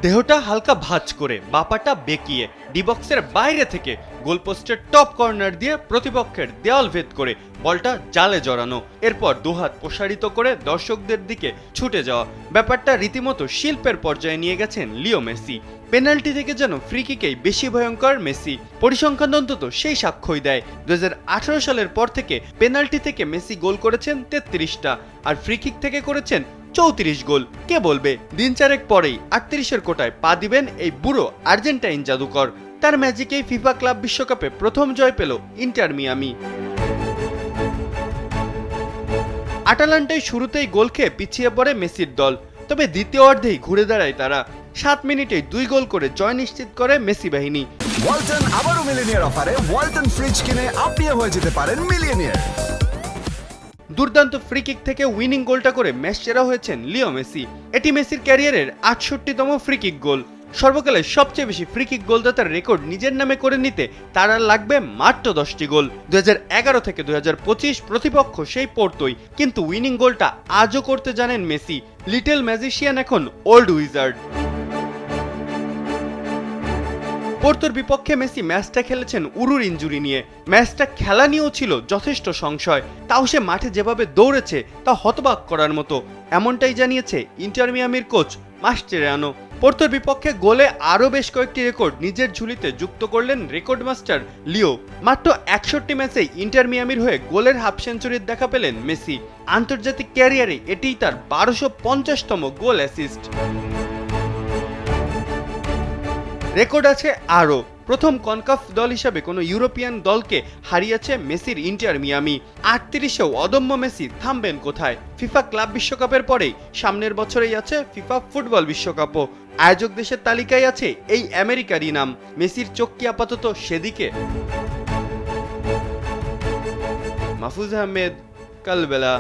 দেহটা হালকা ভাঁজ করে বাপাটা বেঁকিয়ে ডি বক্সের বাইরে থেকে গোলপোস্টের টপ কর্নার দিয়ে প্রতিপক্ষের দেওয়াল ভেদ করে বলটা জালে জড়ানো, এরপর দুহাত প্রসারিত করে দর্শকদের দিকে ছুটে যাওয়া। ব্যাপারটা রীতিমতো শিল্পের পর্যায়ে নিয়ে গেছেন লিও মেসি। পেনাল্টি থেকে যেন ফ্রি কিকেই বেশি ভয়ঙ্কর মেসি। পরিসংখ্যান অন্তত সেই সাক্ষ্যই দেয়। 2018 সালের পর থেকে পেনাল্টি থেকে মেসি গোল করেছেন 33টা, আর ফ্রি কিক থেকে করেছেন 34 গোল। কে বলবে দিন চারেক পরেই 38-এর কোটায় পা দিবেন এই বুড়ো আর্জেন্টাইন জাদুকর। তার ম্যাজিকেই ফিফা ক্লাব বিশ্বকাপে প্রথম জয় পেল ইন্টার মিয়ামি। আটালান্টায় শুরুতেই গোল খেয়ে পিছিয়ে পড়ে মেসির দল, তবে দ্বিতীয় অর্ধেই ঘুরে দাঁড়ায় তারা। 7 মিনিটেই 2 গোল করে জয় নিশ্চিত করে মেসি বাহিনী। ওয়ালটন আবারও মিলিয়নিয়ার অফারে ওয়ালটন ফ্রিজ কিনে আপনিও হয়ে যেতে পারেন মিলিয়নিয়ার। দুর্দান্ত ফ্রি কিক থেকে উইনিং গোলটা করে ম্যাচ সেরা হয়েছেন লিও মেসি। এটি মেসির ক্যারিয়ারের 68তম ফ্রি কিক গোল। সর্বকালের সবচেয়ে বেশি ফ্রি কিক গোলদাতার রেকর্ড নিজের নামে করে নিতে তার আর লাগবে মাত্র 10টি গোল। 2011 থেকে 2025 প্রতিপক্ষ সেই পড়তই, কিন্তু উইনিং গোলটা আজও করতে জানেন মেসি। লিটল ম্যাজিশিয়ান এখন ওল্ড উইজার্ড। পোর্তোর বিপক্ষে মেসি ম্যাচটা খেলেছেন উরুর ইনজুরি নিয়ে। ম্যাচটা খেলা নিয়েও ছিল যথেষ্ট সংশয়, তাও সে মাঠে যেভাবে দৌড়েছে তা হতবাক করার মতো, এমনটাই জানিয়েছে ইন্টার মিয়ামির কোচ মাস্টেরানো। পোর্তোর বিপক্ষে গোলে আরও বেশ কয়েকটি রেকর্ড নিজের ঝুলিতে যুক্ত করলেন রেকর্ড মাস্টার লিও। মাত্র 61 ম্যাচেই ইন্টার মিয়ামির হয়ে গোলের হাফ সেঞ্চুরির দেখা পেলেন মেসি। আন্তর্জাতিক ক্যারিয়ারে এটিই তার 1250তম গোল অ্যাসিস্ট। রেকর্ড আছে আরও। প্রথম কনকাফ দল হিসাবে কোনো ইউরোপিয়ান দলকে হারিয়েছে মেসির ইন্টার মিয়ামি। 38-এও অদম্য মেসি থামবেন কোথায়? ফিফা ক্লাব বিশ্বকাপের পরেই সামনের বছরেই আছে ফিফা ফুটবল বিশ্বকাপও। আয়োজক দেশের তালিকায় আছে এই আমেরিকারই নাম। মেসির চোখ কি আপাতত সেদিকে? মাহফুজ আহমেদ, কালবেলা।